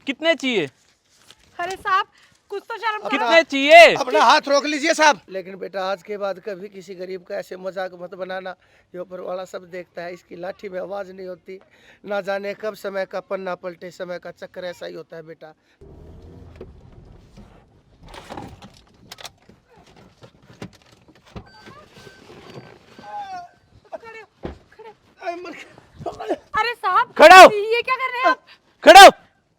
कितने चाहिए? अरे साहब कुछ तो शर्म करो। कितने चाहिए? अपना हाथ रोक लीजिए साहब। लेकिन बेटा आज के बाद कभी किसी गरीब का ऐसे मजाक मत बनाना। ये ऊपर वाला सब देखता है, इसकी लाठी में आवाज नहीं होती। ना जाने कब समय का पन्ना पलटे, समय का चक्कर ऐसा ही होता है बेटा। खड़े हो, खड़े। अरे साहब खड़ा हो। ये क्या कर रहे हैं आप? खड़ो।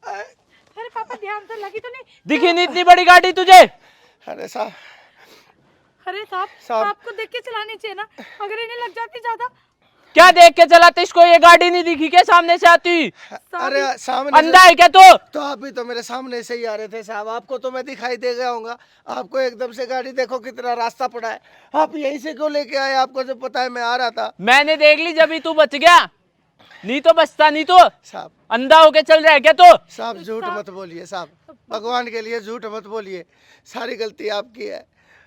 अरे पापा ध्यान से लगी तो नहीं? दिखी नहीं इतनी बड़ी गाड़ी तुझे? अरे साहब अरे साहब साहब। आपको देख के चलानी चाहिए ना, अगर इन्हें लग जाती ज्यादा। क्या देख के चलाते? इसको ये गाड़ी नहीं दिखी क्या सामने से आती? अरे सामने अंधा है क्या तू? तो आप भी तो मेरे सामने से ही आ रहे थे साहब। आपको तो मैं दिखाई दे गया होगा। आपको एकदम से गाड़ी देखो कितना रास्ता पड़ा है, आप यहीं से क्यों लेके आए? आपको जब पता है मैं आ रहा था। मैंने देख ली जब ही तू बच गया, नहीं तो बचता नहीं। तो साहब अंधा होके चल रहा है क्या तू? साहब झूठ मत बोलिए साहब, भगवान के लिए झूठ मत बोलिए। सारी गलती आपकी है।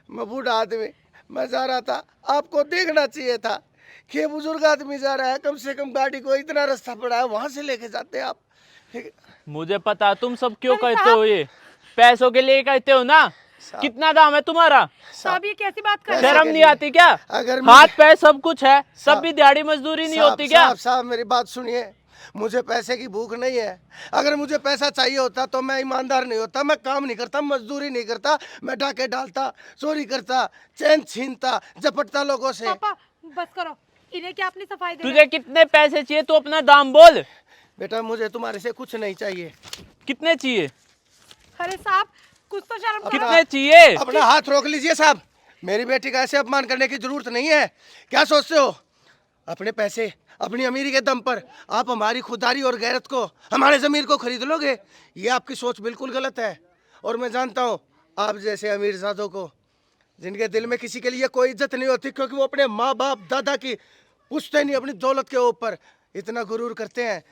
मैं बूढ़ा आदमी, मैं जा रहा था, आपको देखना चाहिए था कि ये बुजुर्ग आदमी जा रहा है। कम से कम गाड़ी को इतना रास्ता पड़ा है, वहां से लेके जाते आप। मुझे पता तुम सब क्यों कहते हो, ये पैसों के लिए कहते हो ना। कितना दाम है तुम्हारा? साहब ये कैसी बात कर रहे शर्म नहीं आती क्या? अगर हाथ पैर सब कुछ है, सब भी दिहाड़ी मजदूरी नहीं होती क्या? साहब साहब मेरी बात सुनिए, मुझे पैसे की भूख नहीं है। अगर मुझे पैसा चाहिए होता तो मैं ईमानदार नहीं होता, मैं काम नहीं करता, मजदूरी नहीं करता, मैं डाके डालता, चोरी करता, चैन छीनता, झपटता लोगों से। पापा बस करो, इन्हें क्या अपनी सफाई दे रहे तुझे कितने पैसे चाहिए? तू अपना दाम बोल। बेटा मुझे तुम्हारे से कुछ नहीं चाहिए। कितने चाहिए? हैं? अरे साहब कुछ तो शर्म करो। कितने चाहिए? अपना हाथ रोक लीजिए साहब। मेरी बेटी का ऐसे अपमान करने की जरूरत नहीं है। क्या सोचते हो? अपने पैसे, अपनी अमीरी के दम पर आप हमारी खुदारी और गैरत को, हमारे ज़मीर को खरीद लोगे? ये आपकी सोच बिल्कुल गलत है। और मैं जानता हूँ आप जैसे अमीरजादों को, जिनके दिल में किसी के लिए कोई इज्जत नहीं होती, क्योंकि वो अपने माँ बाप दादा की पूछते नहीं, अपनी दौलत के ऊपर इतना गुरूर करते हैं।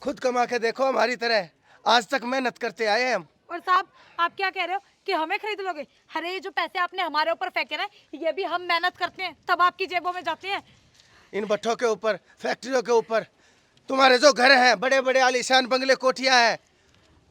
खुद कमा के देखो, हमारी तरह आज तक मेहनत करते आए हैं हम। और साहब आप क्या कह रहे हो कि हमें खरीद लोगे? अरे ये जो पैसे आपने हमारे ऊपर फेंके ना, ये भी हम मेहनत करते हैं तब आपकी जेबों में जाते हैं। इन भट्ठों के ऊपर, फैक्ट्रियों के ऊपर तुम्हारे जो घर हैं, बड़े बड़े आलीशान बंगले कोठियां हैं,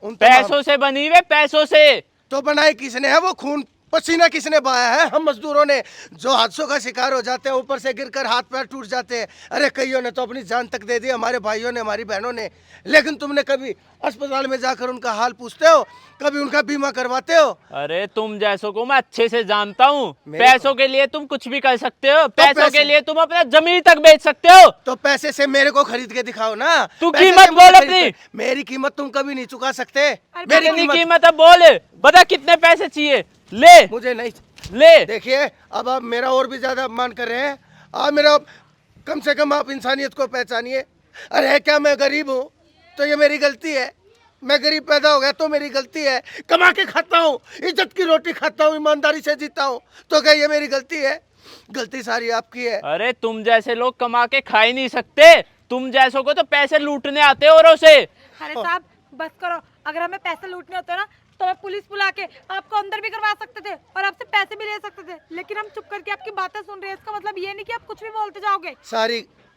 उन पैसों से बनी हुए, पैसों से। तो बनाई किसने है? वो खून पसीना किसने बहाया है? हम मजदूरों ने, जो हादसों का शिकार हो जाते हैं, ऊपर से गिरकर हाथ पैर टूट जाते हैं। अरे कईयों ने तो अपनी जान तक दे दी, हमारे भाइयों ने, हमारी बहनों ने। लेकिन तुमने कभी अस्पताल में जाकर उनका हाल पूछते हो? कभी उनका बीमा करवाते हो? अरे तुम जैसों को मैं अच्छे से जानता हूँ। पैसों के लिए तुम कुछ भी कर सकते हो, पैसों के लिए तुम अपना जमीन तक बेच सकते हो। तो पैसे से मेरे को खरीद के दिखाओ ना। तू पैसे कीमत से मुझे बोल खरीद अपनी। के- मेरी कीमत तुम कभी नहीं चुका सकते। मेरी नहीं कीमत, अब बोल, बता कितने पैसे चाहिए? ले मुझे नहीं। ले। देखिए अब आप मेरा और भी ज्यादा अपमान कर रहे हैं। आप मेरा, कम से कम आप इंसानियत को पहचानिए। अरे क्या मैं गरीब हूँ तो ये मेरी गलती है? मैं गरीब पैदा हो गया तो मेरी गलती है? कमा के खाता हूँ, इज्जत की रोटी खाता हूँ, ईमानदारी से जीता हूँ, तो क्या ये मेरी गलती है? गलती सारी आपकी है। अरे तुम जैसे लोग कमा के खा ही नहीं सकते, तुम जैसों को तो पैसे लूटने आते औरों से। अरे साहब बस करो, अगर हमें पैसे लूटने होते ना तो मैं पुलिस बुला के आपको अंदर भी करवा सकते थे और आपसे पैसे भी ले सकते थे, लेकिन हम चुप करके आपकी बातें सुन रहे हैं। इसका मतलब ये नहीं कि आप कुछ भी बोलते जाओगे।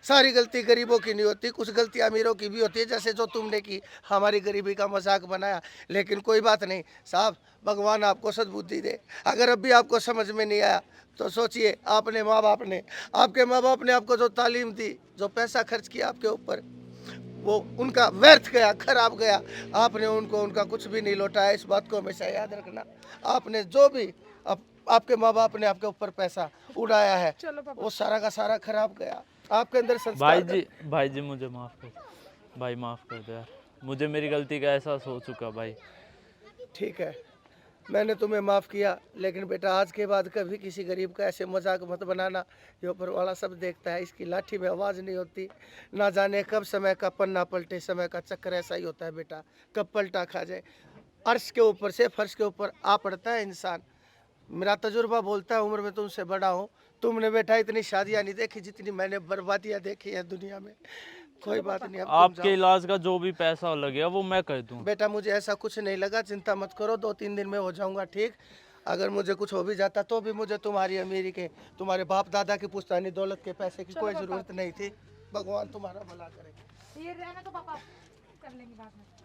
सारी गलती गरीबों की नहीं होती, कुछ गलती अमीरों की भी होती है, जैसे जो तुमने की, हमारी गरीबी का मजाक बनाया। लेकिन कोई बात नहीं साहब, भगवान आपको सद्बुद्धि दे। अगर अब भी आपको समझ में नहीं आया तो सोचिए, आपके माँ बाप ने आपको जो तालीम दी, जो पैसा खर्च किया आपके ऊपर, वो उनका व्यर्थ गया, खराब गया। आपने उनको उनका कुछ भी नहीं लौटाया। इस बात को हमेशा याद रखना। आपने जो भी आपके माँ बाप ने आपके ऊपर पैसा उड़ाया है, वो सारा का सारा खराब गया। आपके अंदर संस्कार। भाई जी मुझे माफ कर, भाई माफ कर दो यार, मुझे मेरी गलती का एहसास हो चुका भाई। ठीक है, मैंने तुम्हें माफ़ किया, लेकिन बेटा आज के बाद कभी किसी गरीब का ऐसे मजाक मत बनाना। ये ऊपर वाला सब देखता है, इसकी लाठी में आवाज़ नहीं होती। ना जाने कब समय का पन्ना पलटे, समय का चक्कर ऐसा ही होता है बेटा, कब पलटा खा जाए। अर्श के ऊपर से फर्श के ऊपर आ पड़ता है इंसान। मेरा तजुर्बा बोलता है, उम्र में तुमसे बड़ा हूँ। तुमने बेटा इतनी शादियाँ नहीं देखी जितनी मैंने बर्बादियाँ देखी है दुनिया में। कोई बात नहीं, अब तुम आपके जाओ। इलाज का जो भी पैसा लगेगा वो मैं कर दूं। बेटा मुझे ऐसा कुछ नहीं लगा, चिंता मत करो, 2-3 दिन में हो जाऊंगा ठीक। अगर मुझे कुछ हो भी जाता तो भी मुझे तुम्हारी अमीरी के, तुम्हारे बाप दादा की पुश्तैनी दौलत के पैसे की कोई ज़रूरत नहीं थी। भगवान तुम्हारा भला करे। ये रहना तो पापा कर लेंगे बाद में।